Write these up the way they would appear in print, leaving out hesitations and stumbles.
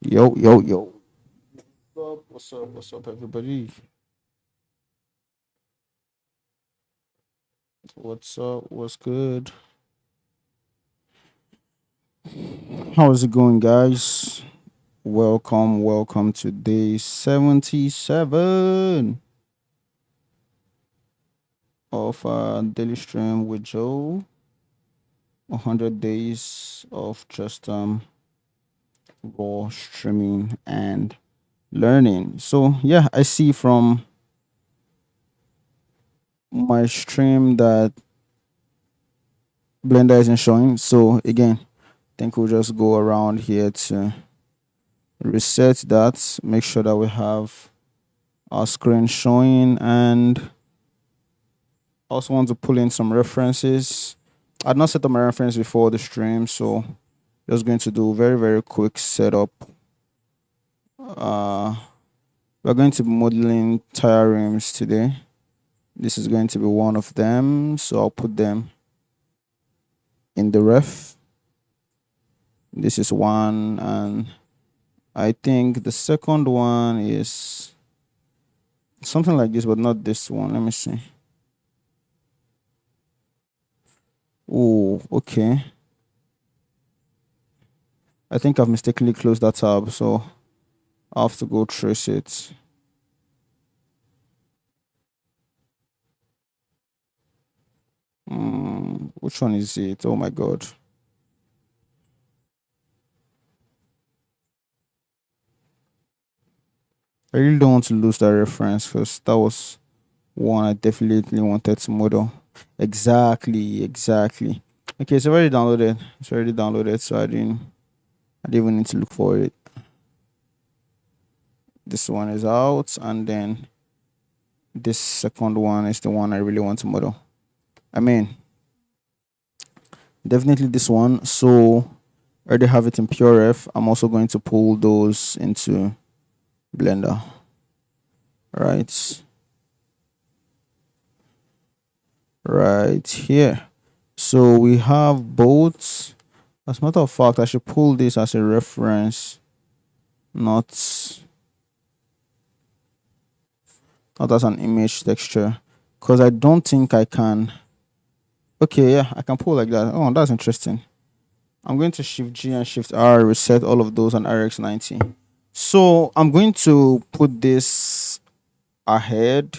Yo, yo, yo. What's up? What's up? What's up, everybody? What's up? What's good? How is it going, guys? Welcome to day 77 of daily stream with Joe. 100 days of just raw streaming and learning. So yeah, I see from my stream that Blender isn't showing. So again, I think we'll just go around here to reset that, make sure that we have our screen showing, and also want to pull in some references. I'd not set up my reference before the stream, so just going to do very, very quick setup. uh we're going to be modeling tire rims today. This is going to be one of them, so I'll put them in the ref. This is one, and I think the second one is something like this, but not this one. Let me see. Oh, okay. I think I've mistakenly closed that tab, so I'll have to go trace it. Which one is it? Oh my god. I really don't want to lose that reference because that was one I definitely wanted to model. Exactly. Okay, it's already downloaded. So I didn't even need to look for it. This one is out, and then this second one is the one I really want to model. I mean, definitely this one. So I already have it in PureRef. I'm also going to pull those into Blender. Right here. So we have both. As a matter of fact, I should pull this as a reference, not as an image texture, because I don't think I can. Okay, yeah, I can pull like that. Oh, that's interesting. I'm going to Shift G and Shift R, reset all of those on RX90. So I'm going to put this ahead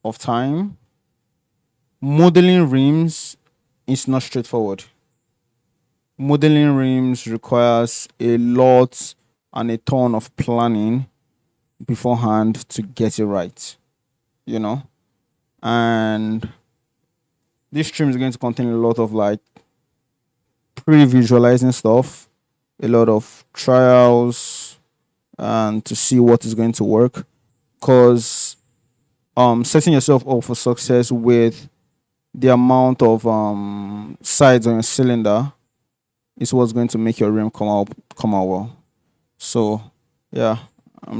of time. Modeling rims is not straightforward. Modeling rims requires a lot and a ton of planning beforehand to get it right, you know? And this stream is going to contain a lot of like pre-visualizing stuff, a lot of trials, and to see what is going to work. Because setting yourself up for success with the amount of sides on your cylinder is what's going to make your rim come out well. So yeah, I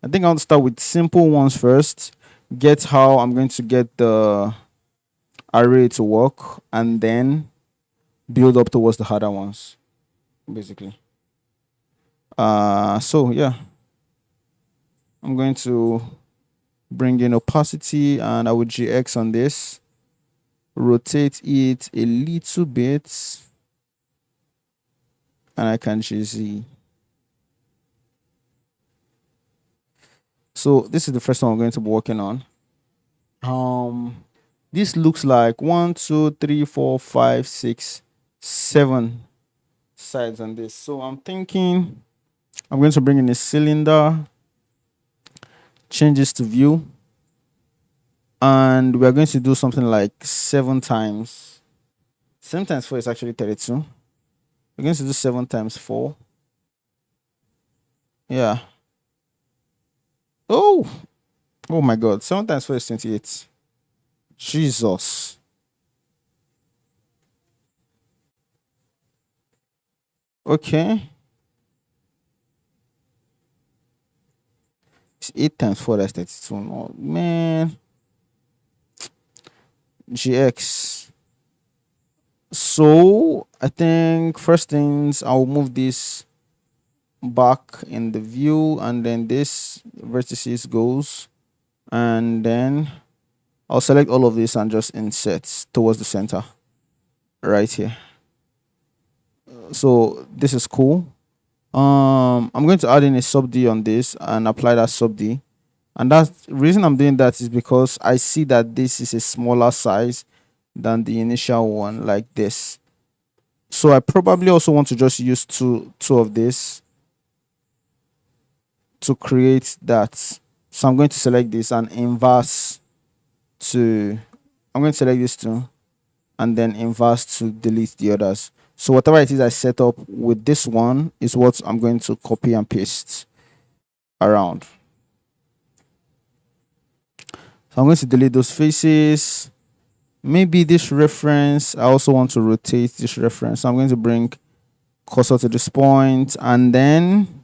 think I'll start with simple ones first, get how I'm going to get the array to work, and then build up towards the harder ones, basically. So yeah, I'm going to bring in opacity, and I will GX on this, rotate it a little bit, and I can GZ. So this is the first one I'm going to be working on. This looks like 1, 2, 3, 4, 5, 6, 7 sides on this. So I'm thinking I'm going to bring in a cylinder, change this to view, and we're going to do something like 7 times. 7 times 4 is actually 32. We're going to do 7 times 4. Yeah. Oh my god. 7 times 4 is 28. Jesus. Okay. It's 8 times 4, that's 32. Oh, man. GX. So I think first things I'll move this back in the view, and then this vertices goes, and then I'll select all of this and just insert towards the center right here. So this is cool. I'm going to add in a sub D on this and apply that sub D. And that's the reason I'm doing that is because I see that this is a smaller size than the initial one, like this. So I probably also want to just use two of this to create that. So I'm going to select this and inverse to, I'm going to select this too, and then inverse to delete the others. So whatever it is I set up with this one is what I'm going to copy and paste around. So I'm going to delete those faces. Maybe this reference, I also want to rotate this reference. So I'm going to bring cursor to this point, and then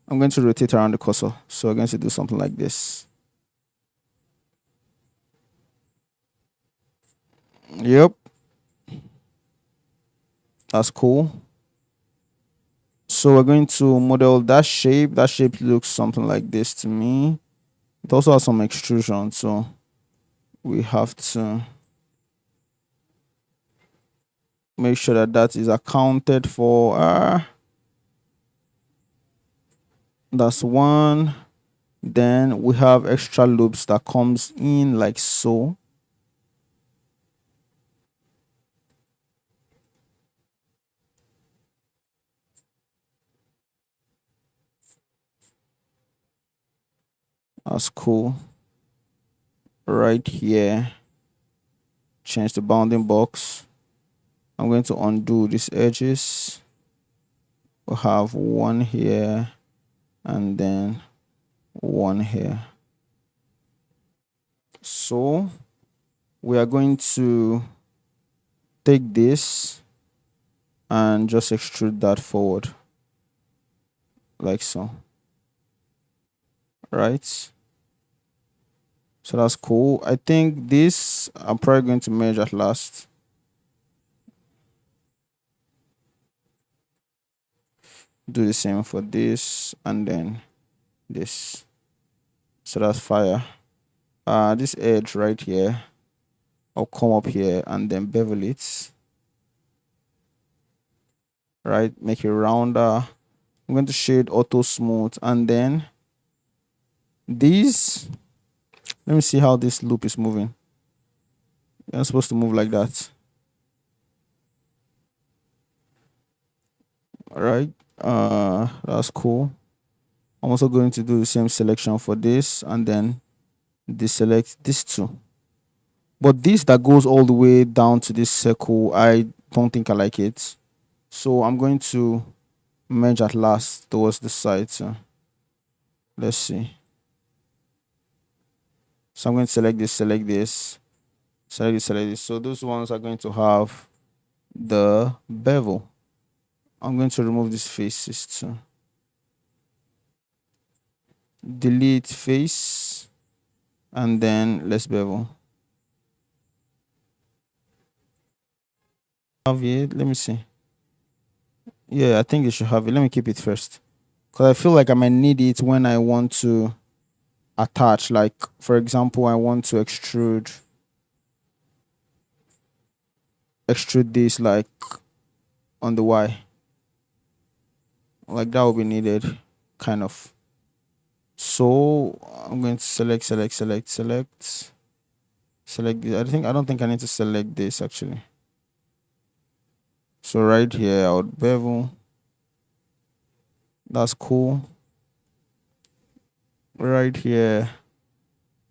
I'm going to rotate around the cursor. So I'm going to do something like this. Yep. That's cool. So we're going to model that shape. That shape looks something like this to me. It also has some extrusion, so we have to make sure that that is accounted for. That's one. Then we have extra loops that comes in like so. That's cool. Right here, change the bounding box. I'm going to undo these edges. We'll have one here and then one here. So we are going to take this and just extrude that forward like so. Right? So that's cool. I think this I'm probably going to merge at last. Do the same for this and then this. So that's fire. This edge right here, I'll come up here and then bevel it. Right, make it rounder. I'm going to shade auto smooth, and then these, let me see how this loop is moving. You're not supposed to move like that. All right, that's cool. I'm also going to do the same selection for this and then deselect this too. But this that goes all the way down to this circle, I don't think I like it. So I'm going to merge at last towards the side. So let's see. So I'm going to select this, select this, select this, select this. So those ones are going to have the bevel. I'm going to remove these faces too. Delete face and then let's bevel. Have it. Let me see. Yeah, I think you should have it. Let me keep it first, because I feel like I might need it when I want to attach. Like for example, I want to extrude this like on the Y. Like that will be needed, kind of. So I'm going to select this. I don't think I need to select this actually. So right here, I would bevel. That's cool. Right here,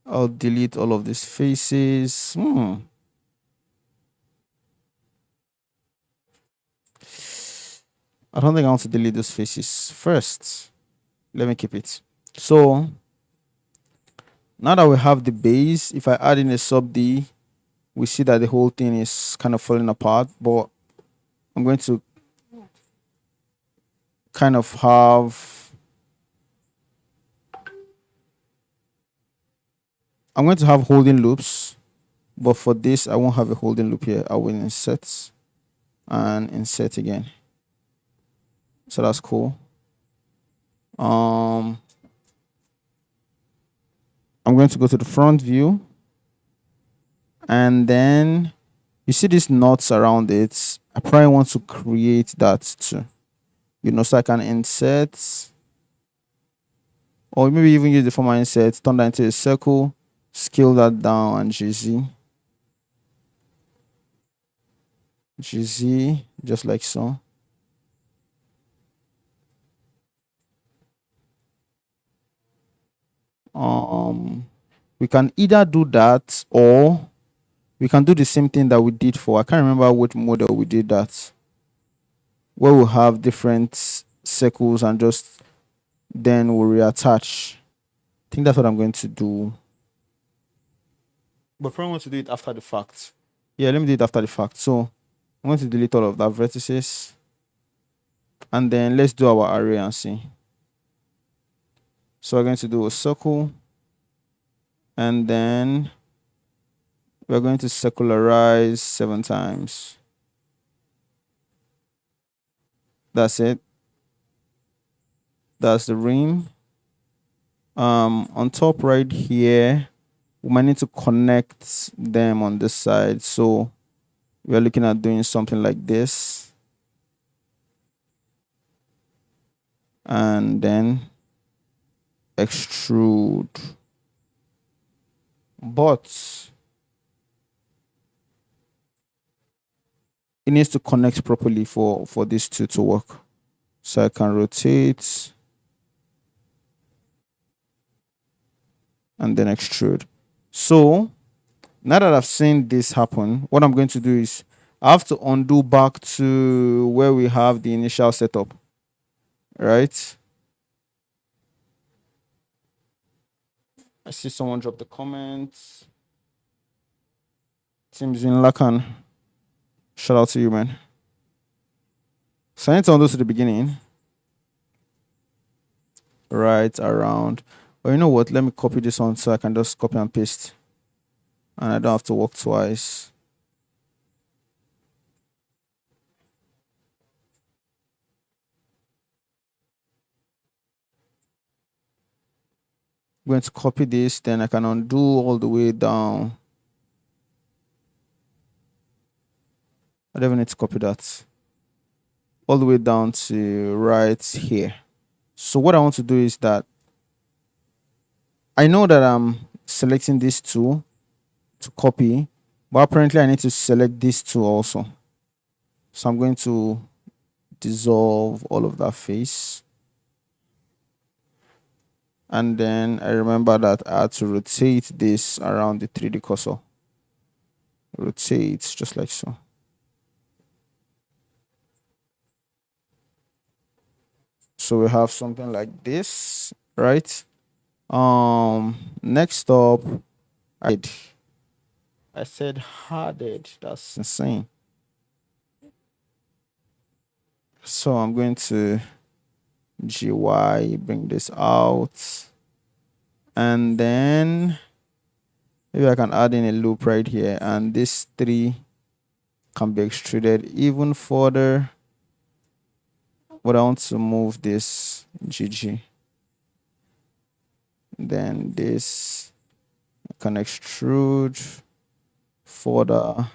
I'll delete all of these faces. I don't think I want to delete those faces first. Let me keep it. So now that we have the base, if I add in a sub D, we see that the whole thing is kind of falling apart, but I'm going to kind of have, I'm going to have holding loops, but for this, I won't have a holding loop here. I will insert and insert again. So that's cool. I'm going to go to the front view, and then you see these knots around it. I probably want to create that too, so I can insert, or maybe even use the former insert, turn that into a circle, scale that down, and GZ, just like so. We can either do that, or we can do the same thing that we did for, I can't remember which model we did that, where we'll have different circles and just then we'll reattach. I think that's what I'm going to do. But probably want to do it after the fact. Yeah, let me do it after the fact. So I'm going to delete all of that vertices. And then let's do our array and see. So we're going to do a circle. And then we're going to circularize 7 times. That's it. That's the rim. On top right here, we might need to connect them on this side. So we're looking at doing something like this. And then extrude. But it needs to connect properly for these two to work. So I can rotate and then extrude. So now that I've seen this happen, what I'm going to do is I have to undo back to where we have the initial setup, right? I see someone drop the comments. Teams in Lakan. Shout out to you, man. So I need to undo to the beginning. Right around. But you know what? Let me copy this one so I can just copy and paste. And I don't have to work twice. I'm going to copy this, then I can undo all the way down. I don't even need to copy that. All the way down to right here. So what I want to do is that I know that I'm selecting these two to copy, but apparently I need to select these two also. So I'm going to dissolve all of that face. And then I remember that I had to rotate this around the 3D cursor. Rotate just like so. So we have something like this, right? Next up, I said harded. That's insane. So I'm going to GY, bring this out. And then maybe I can add in a loop right here. And this 3 can be extruded even further. But I want to move this GG. Then this can extrude further.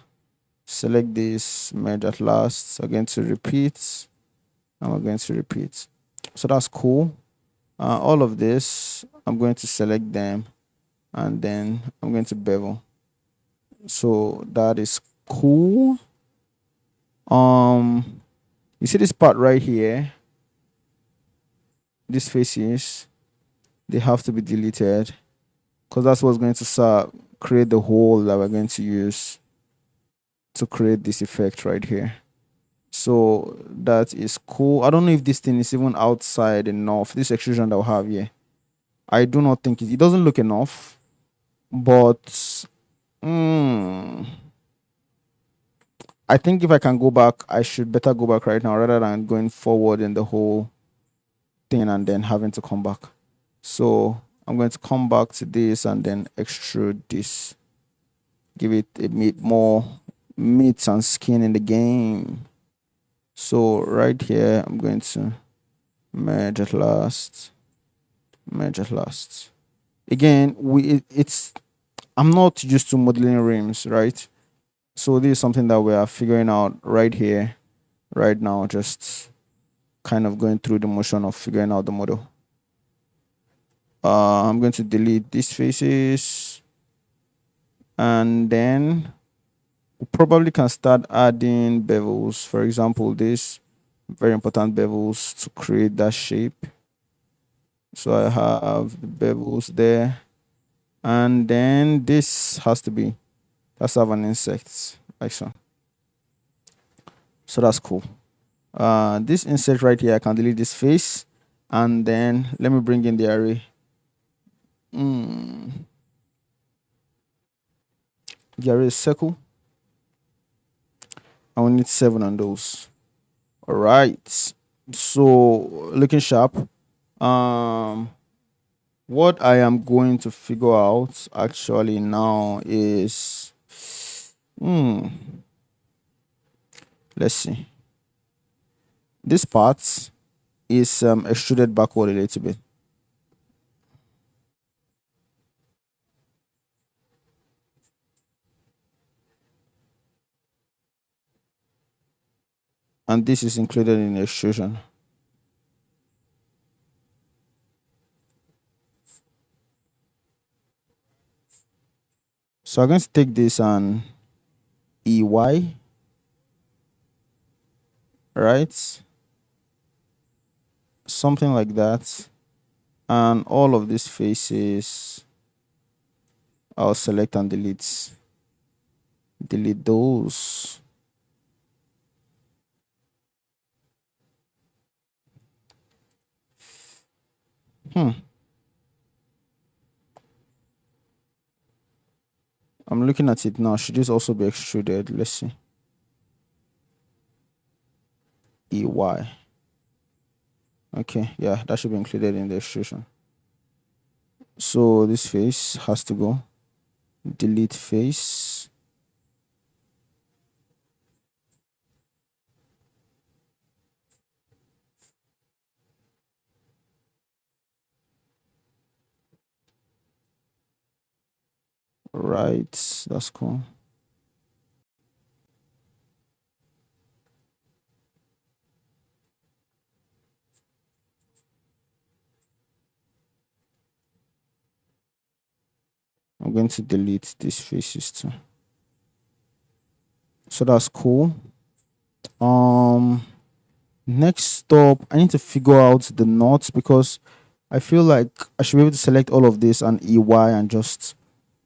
Select this, merge at last. So again to repeat. And we're going to repeat. So that's cool. All of this, I'm going to select them. And then I'm going to bevel. So that is cool. You see this part right here? These faces, they have to be deleted because that's what's going to create the hole that we're going to use to create this effect right here. So that is cool. I don't know if this thing is even outside enough. This extrusion that we have here, I do not think it doesn't look enough, but I think if I can go back, I should better go back right now rather than going forward in the whole thing and then having to come back. So I'm going to come back to this and then extrude this. Give it a bit more meat and skin in the game. So right here, I'm going to Merge at last. Merge at last. Again, it's I'm not used to modeling rims, right? So this is something that we are figuring out right here, right now, just kind of going through the motion of figuring out the model. I'm going to delete these faces, and then we probably can start adding bevels. For example, this very important bevels to create that shape. So I have the bevels there, and then this has to be, let's have an insect like so. So that's cool. This insect right here, I can delete this face, and then let me bring in the array. The array is circle. I will need 7 on those. All right. So looking sharp. What I am going to figure out actually now is, let's see. This part is extruded backward a little bit. And this is included in the extrusion. So I'm going to take this and EY, right? Something like that. And all of these faces, I'll select and delete. Delete those. I'm looking at it now. Should this also be extruded? Let's see. EY. Okay, yeah, that should be included in the extrusion. So this face has to go. Delete face. Right, that's cool. I'm going to delete these faces too. So that's cool. Next stop, I need to figure out the knots because I feel like I should be able to select all of this and EY and just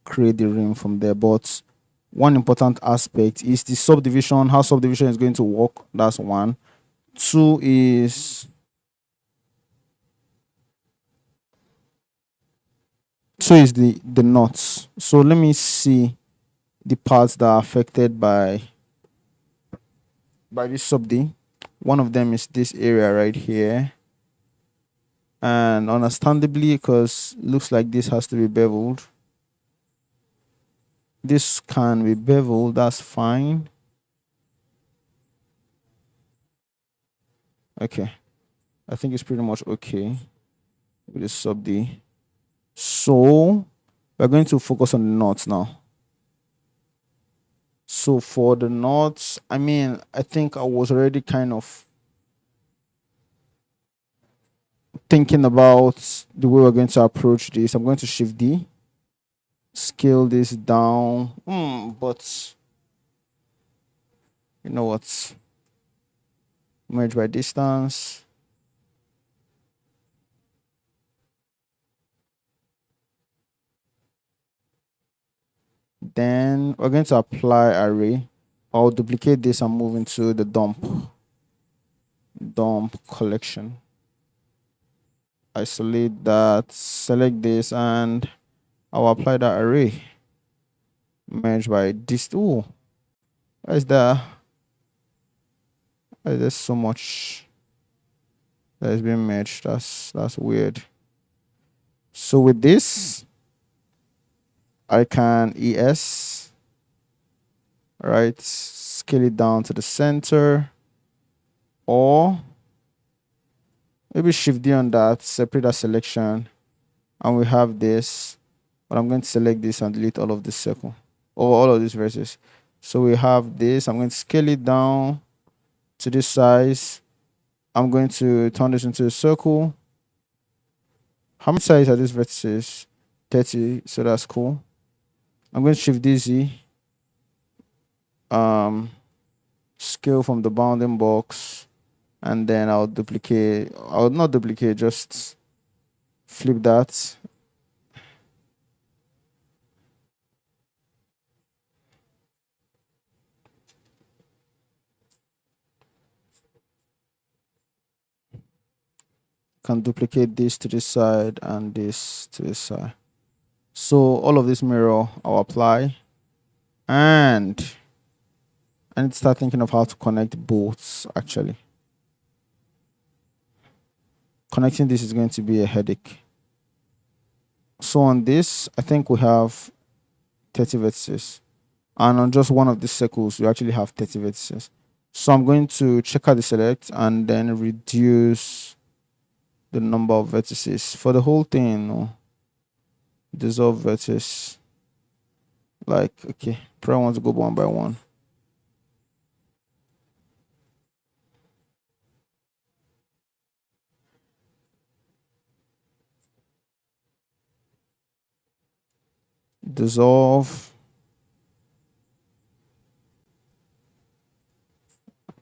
create the rim from there. But one important aspect is the subdivision, how subdivision is going to work. That's one. Two is the knots. So let me see the parts that are affected by this subd. One of them is this area right here. And understandably, because looks like this has to be beveled. This can be beveled, that's fine. Okay. I think it's pretty much okay with the subd. So we're going to focus on the knots now. So for the knots, I mean, I think I was already kind of thinking about the way we're going to approach this. I'm going to shift D, scale this down. But you know what? Merge by distance. Then we're going to apply array. I'll duplicate this and move into the dump collection. Isolate that, select this, and I'll apply that array. Merge by distance. Oh, why is there so much that is being merged? That's weird. So with this, I can ES, right, scale it down to the center, or Maybe shift D on that, separate that selection, and we have this. But I'm going to select this and delete all of this circle, or all of these verses. So we have this. I'm going to scale it down to this size. I'm going to turn this into a circle. How much size are these vertices? 30. So that's cool. I'm going to shift DZ. Scale from the bounding box, and then I'll not duplicate, just flip that. Can duplicate this to this side and this to this side. So all of this mirror I'll apply, and I need to start thinking of how to connect both. Actually, connecting this is going to be a headache. So on this, I think we have 30 vertices, and on just one of these circles we actually have 30 vertices. So I'm going to check out the select and then reduce the number of vertices for the whole thing. No, dissolve vertex. Like, okay, probably want to go one by one. Dissolve.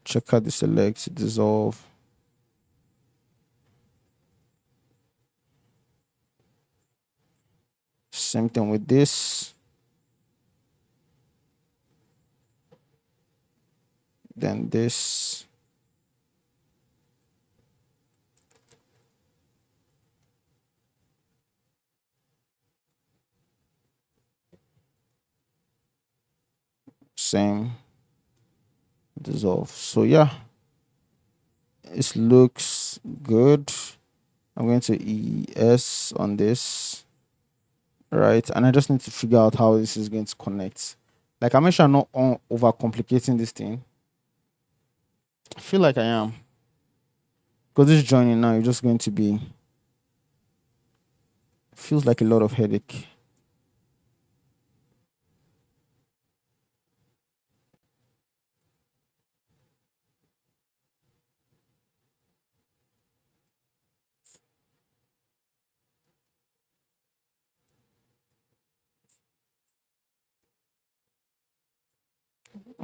Check out the select, dissolve. Same thing with this. Then this. Same. Dissolve. So yeah, it looks good. I'm going to ES on this. Right, and I just need to figure out how this is going to connect. Like, I make sure I'm not overcomplicating this thing. I feel like I am, because this joining now is just going to be, feels like a lot of headache.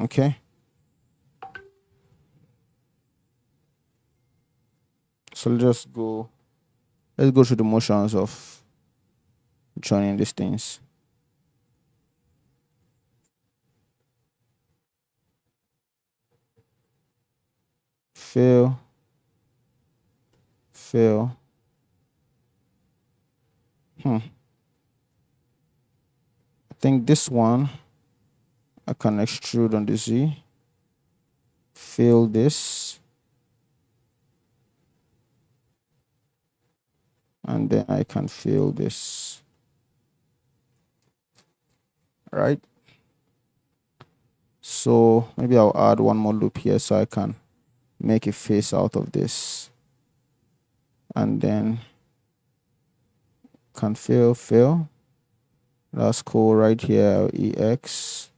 Okay, so let's go through the motions of joining these things. Fill. I think this one I can extrude on the Z. Fill this, and then I can fill this. Right, so maybe I'll add one more loop here so I can make a face out of this, and then can fill. That's cool. Right here, EX,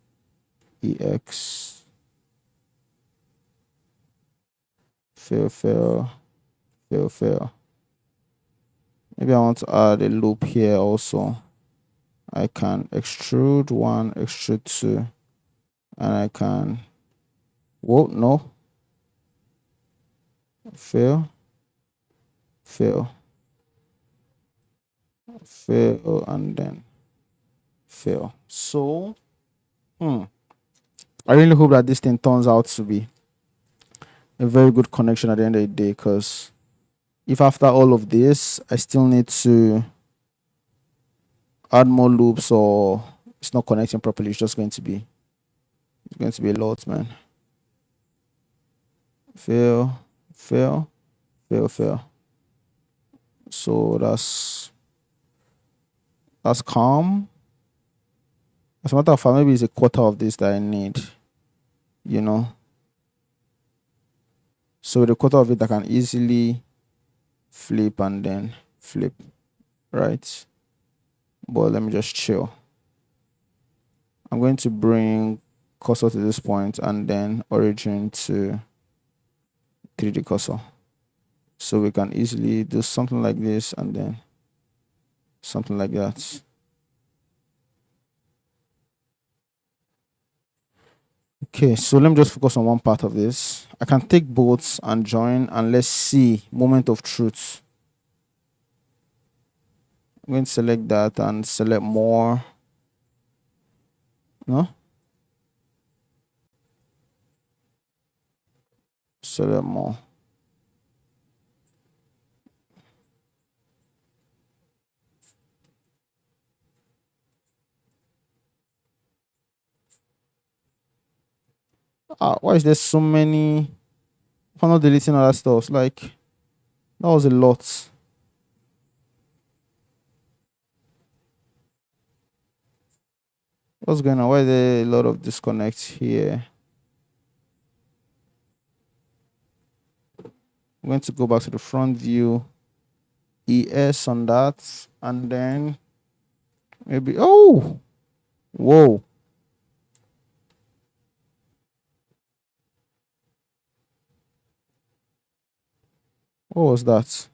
fill. Maybe I want to add a loop here also. I can extrude 1, extrude 2, and I can, whoa, no, fill, and then fill. So, I really hope that this thing turns out to be a very good connection at the end of the day, because if after all of this I still need to add more loops or it's not connecting properly, it's going to be a lot, man. Fill. So that's calm. As a matter of fact, maybe it's a quarter of this that I need, you know. So with a quarter of it, I can easily flip, and then flip, right? But let me just chill. I'm going to bring cursor to this point and then origin to 3D cursor. So we can easily do something like this and then something like that. Okay, so let me just focus on one part of this. I can take both and join, and let's see moment of truth. I'm going to select that and select more. No? Select more. Why is there so many? For not deleting other stuff, like that was a lot. What's going on? Why is there a lot of disconnects here? I'm going to go back to the front view, ES on that, and then maybe, oh, whoa. What was that?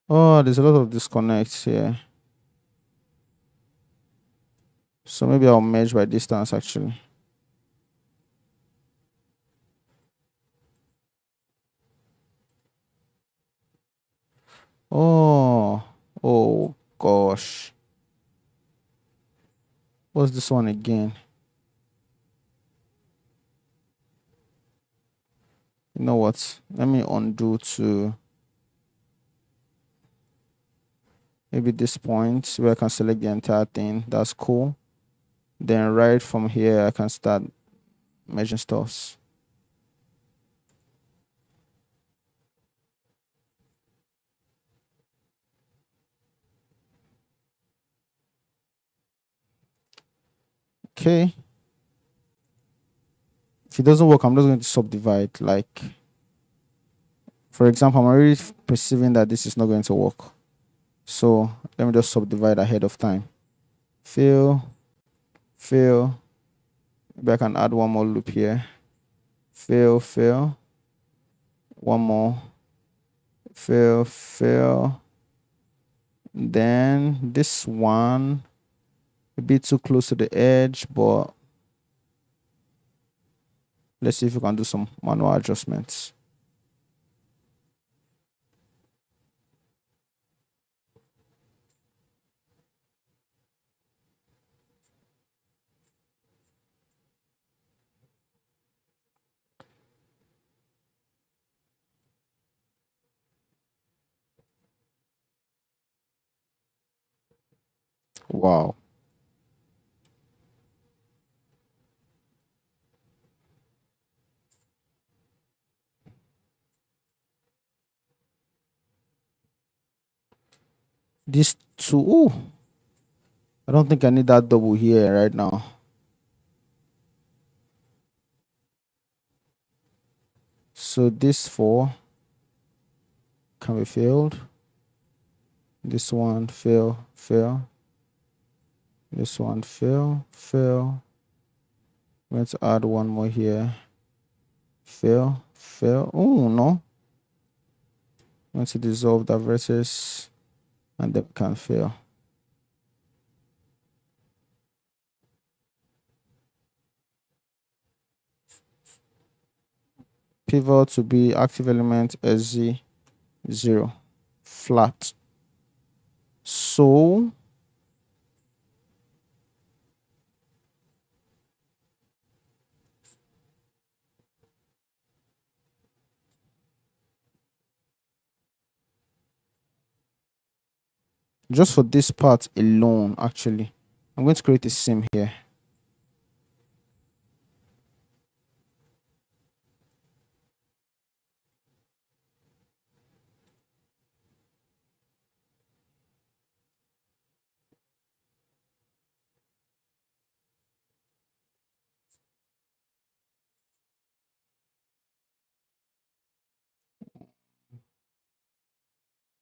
Oh, there's a lot of disconnects here. So maybe I'll merge by distance actually. Oh gosh. What's this one again? You know what? Let me undo to maybe this point where I can select the entire thing. That's cool. Then right from here, I can start merging stuffs. Okay. If it doesn't work, I'm just going to subdivide. Like, for example, I'm already perceiving that this is not going to work. So let me just subdivide ahead of time. Fill, fill. Maybe I can add one more loop here. Fill, fill. One more. Fill, fill. Then this one a bit too close to the edge, but let's see if we can do some manual adjustments. Wow. These two, ooh, I don't think I need that double here right now. So this four can be filled. This one fill, fill. This one fill, fill. I'm going to add one more here. Fill, fill. Oh no. I'm going to dissolve that vertex and then can fill. Pivot to be active element SZ0 flat. So just for this part alone, actually, I'm going to create a sim here.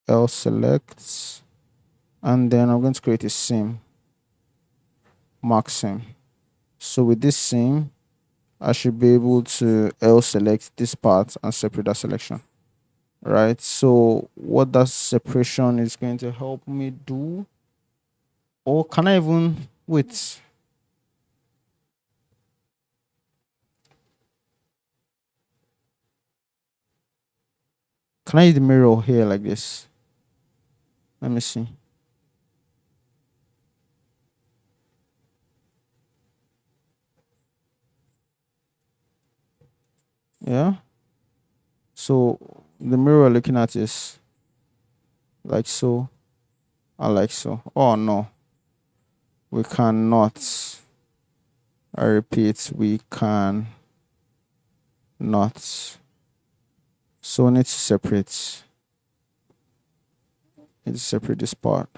L select, and then I'm going to create a seam, mark seam. So with this seam, I should be able to L select this part and separate that selection. Right. So what that separation is going to help me do, or can I even wait? Can I use the mirror here like this? Let me see. Yeah. So the mirror looking at is like so and like so. Oh no, we cannot. I repeat, we can not. So we need to separate. Need to separate this part.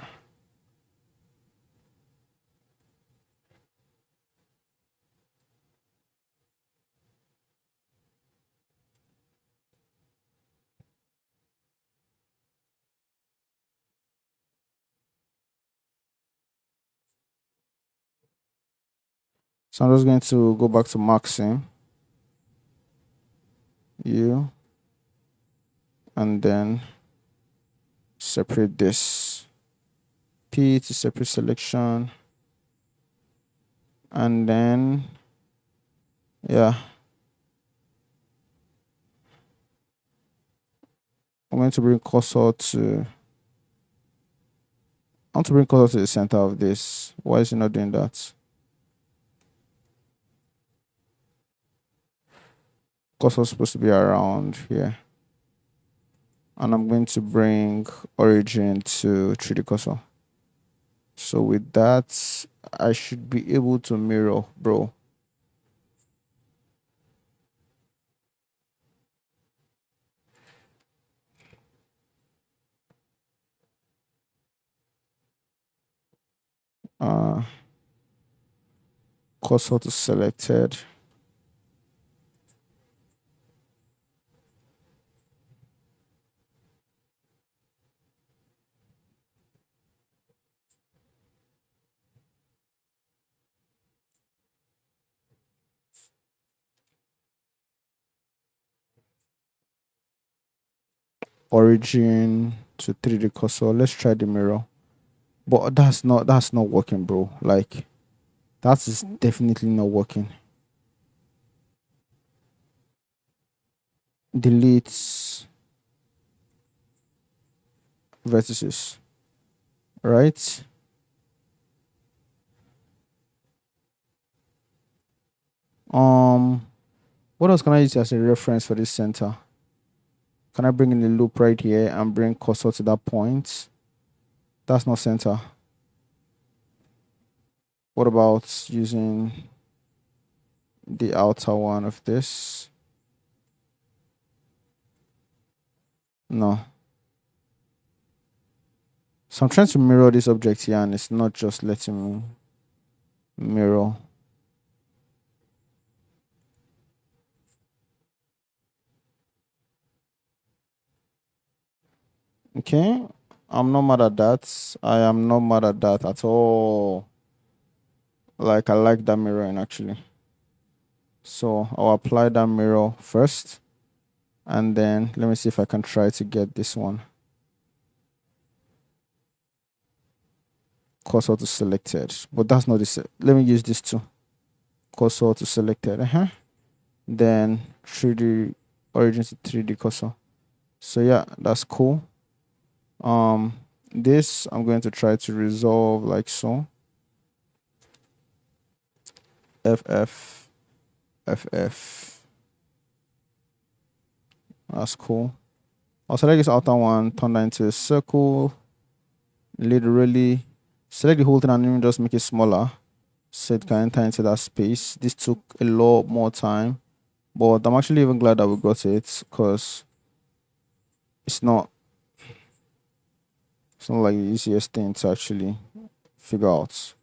So I'm just going to go back to maxing you, and then separate this. P to separate selection, and then yeah, I'm going to bring cursor to. I want to bring cursor to the center of this. Why is it not doing that? Cursor is supposed to be around here. And I'm going to bring origin to 3D cursor. So with that, I should be able to mirror, bro. Uh, Cursor to selected. Origin to 3D cursor. Let's try the mirror. But that's not working, bro. Like that is definitely not working. Delete vertices. Right? What else can I use as a reference for this center? Can I bring in a loop right here and bring cursor to that point? That's not center. What about using the outer one of this? No. So I'm trying to mirror this object here and it's not just letting me mirror. Okay. I'm not mad at that. I am not mad at that at all. Like I like that mirroring actually. So I'll apply that mirror first. And then let me see if I can try to get this one. Cursor to selected. But that's not this. Let me use this too. Cursor to selected. Then 3D origin to 3D cursor. So yeah, that's cool. This I'm going to try to resolve like so. FF. That's cool. I'll select this outer one, turn that into a circle. Literally select the whole thing and even just make it smaller so it can enter into that space. This took a lot more time, but I'm actually even glad that we got it because it's not like the easiest thing to actually figure out.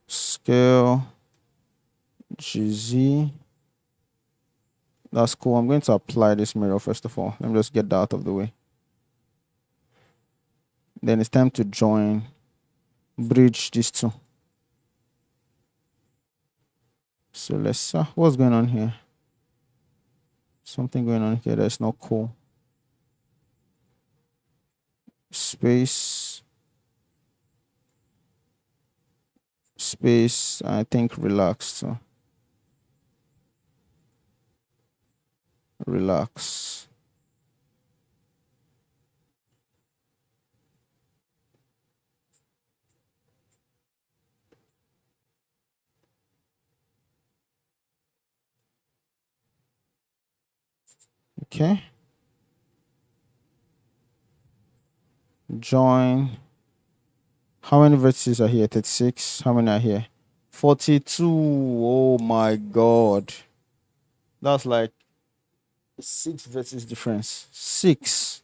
Scale GZ. That's cool. I'm going to apply this mirror first of all. Let me just get that out of the way. Then it's time to join, bridge these two. So let's what's going on here? Something going on here that's not cool. Space, I think relax. So relax. Okay. Join. How many vertices are here? 36. How many are here? 42. Oh my god. That's like 6 vertices difference. 6.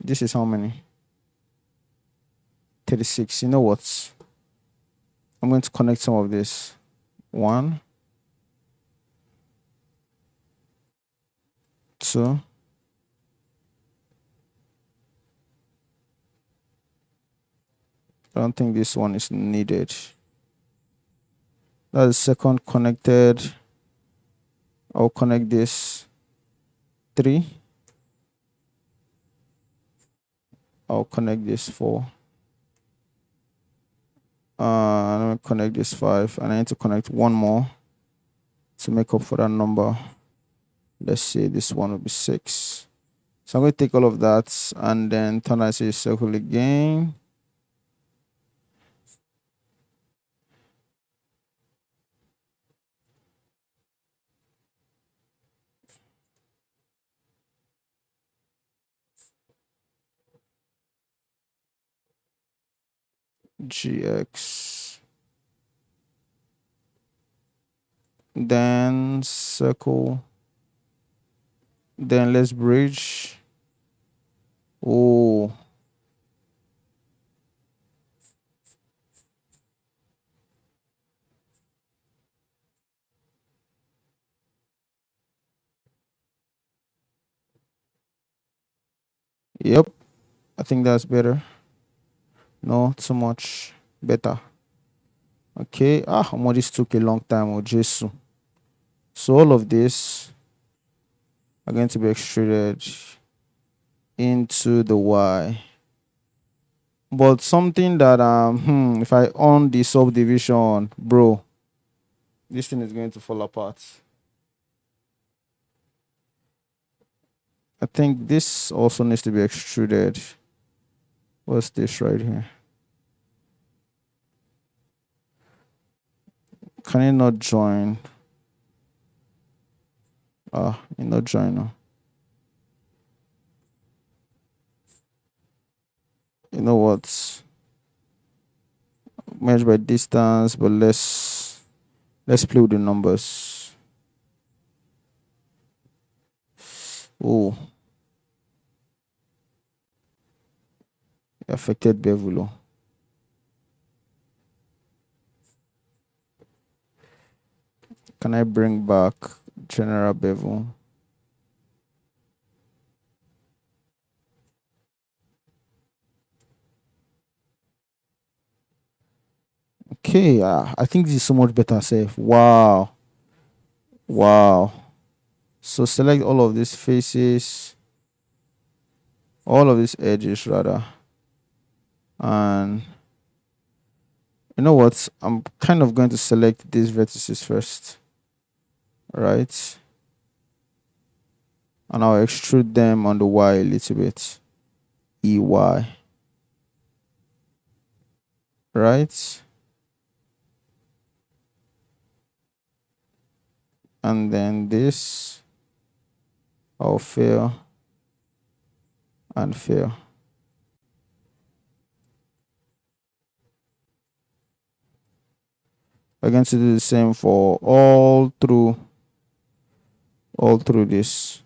This is how many? 36. You know what? I'm going to connect some of this. 1, 2. I don't think this one is needed. That's the second connected. I'll connect this. 3. I'll connect this 4. Let me connect this 5. And I need to connect one more to make up for that number. Let's say this one will be 6. So I'm going to take all of that and then turn it into a circle again. GX. Then circle. Then let's bridge. Oh. Yep. I think that's better. No, too much. Better. Okay. This took a long time. Oh, Jesus. So all of this are going to be extruded into the Y. But something that if I on the subdivision, bro, this thing is going to fall apart. I think this also needs to be extruded. What's this right here? Can it not join? It not join now. You know what? Measure by distance, but let's play with the numbers. Oh, affected bevel. Can I bring back general bevel? Okay, I think this is so much better safe. Wow. So select all of these faces, all of these edges rather, and you know what? I'm kind of going to select these vertices first, right? And I'll extrude them on the Y a little bit. EY, right? And then this, I'll fill and fill. We're going to do the same for all through this.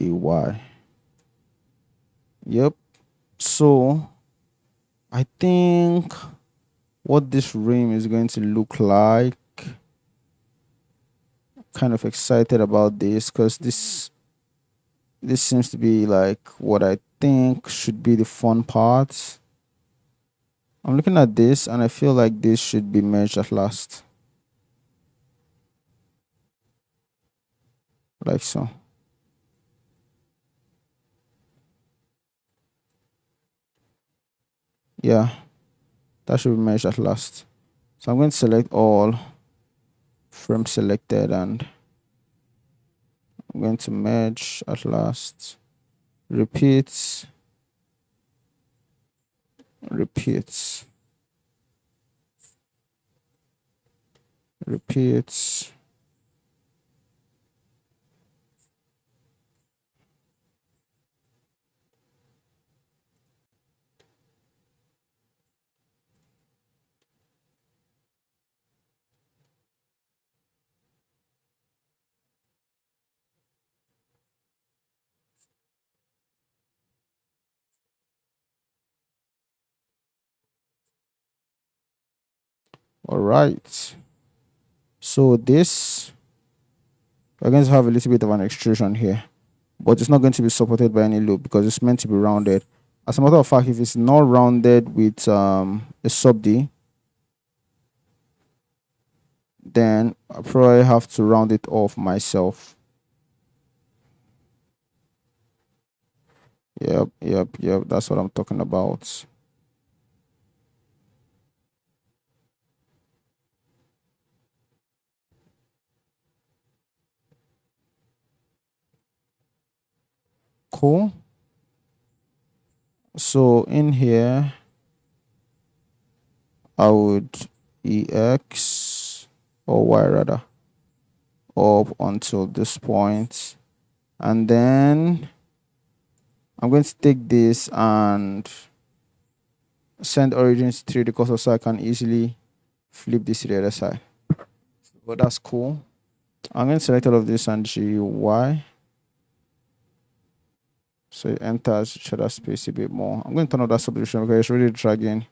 AY. Yep. So I think what this rim is going to look like, kind of excited about this because this seems to be like what I think should be the fun part. I'm looking at this and I feel like this should be merged at last. Like so. Yeah, that should be merged at last. So I'm going to select all, frame selected, and I'm going to merge at last. Repeat, repeat, repeat. All right. So this, we're going to have a little bit of an extrusion here, but it's not going to be supported by any loop because it's meant to be rounded. As a matter of fact, if it's not rounded with a sub D, then I probably have to round it off myself. Yep. That's what I'm talking about. Cool. So in here, I would EX or Y rather up until this point. And then I'm going to take this and send origins to 3D cursor so I can easily flip this to the other side. But that's cool. I'm going to select all of this and GY. So it enters each other space a bit more. I'm going to turn off that subdivision because it's really dragging.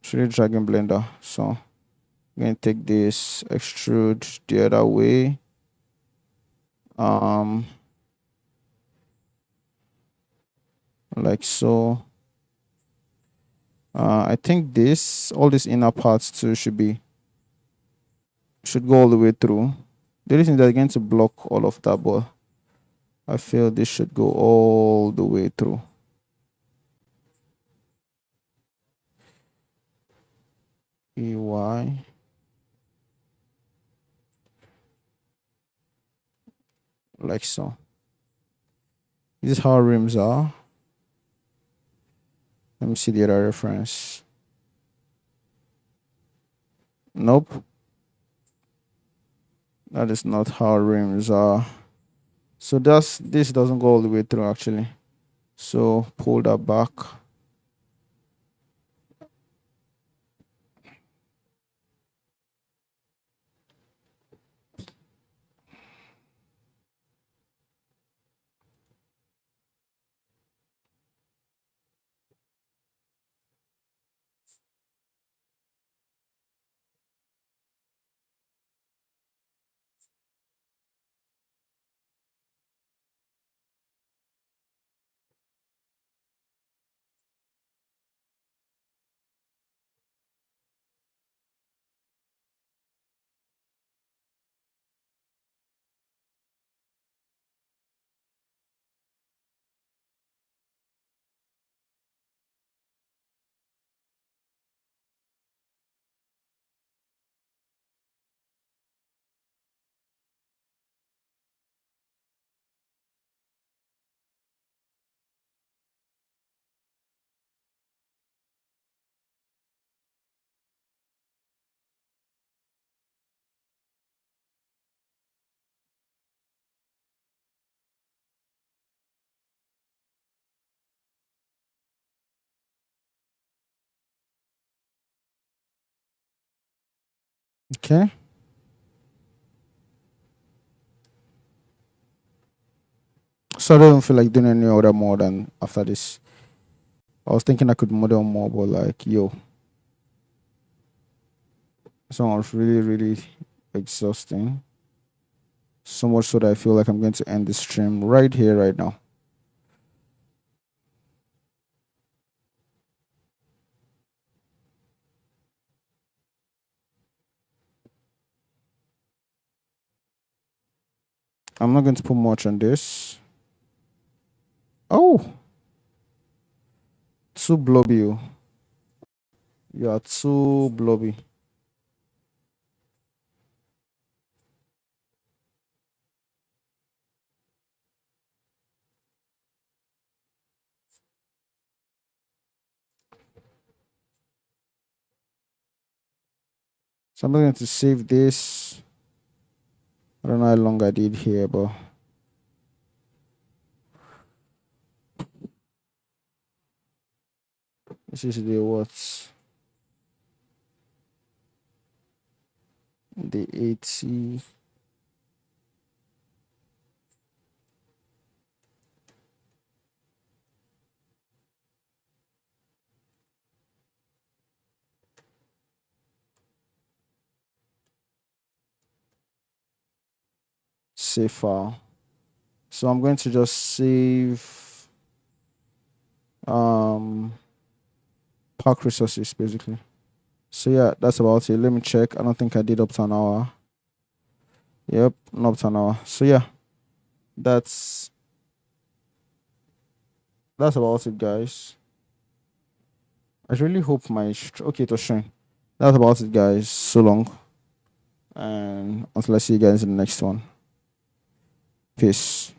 It's really dragging Blender. So I'm going to take this, extrude the other way. Like so. I think all these inner parts too should go all the way through. The only thing that's going to block all of that, but I feel this should go all the way through. EY. Like so. This is how rims are. Let me see the other reference. Nope. That is not how rims are. So this doesn't go all the way through actually. So pull that back. Okay. So I don't feel like doing any other more than after this. I was thinking I could model more, but like, yo, this one was really, really exhausting. So much so that I feel like I'm going to end the stream right here, right now. I'm not going to put much on this. Oh, too blobby. You are too blobby. So I'm going to save this. I don't know how long I did here, but this is the what? The 80. Save file. So I'm going to just save park resources basically. So yeah, that's about it. Let me check. I don't think I did up to an hour. Yep, not up to an hour. So yeah, that's about it, guys. I really hope my okay, it was showing. That's about it, guys. So long, and until I see you guys in the next one. Peace.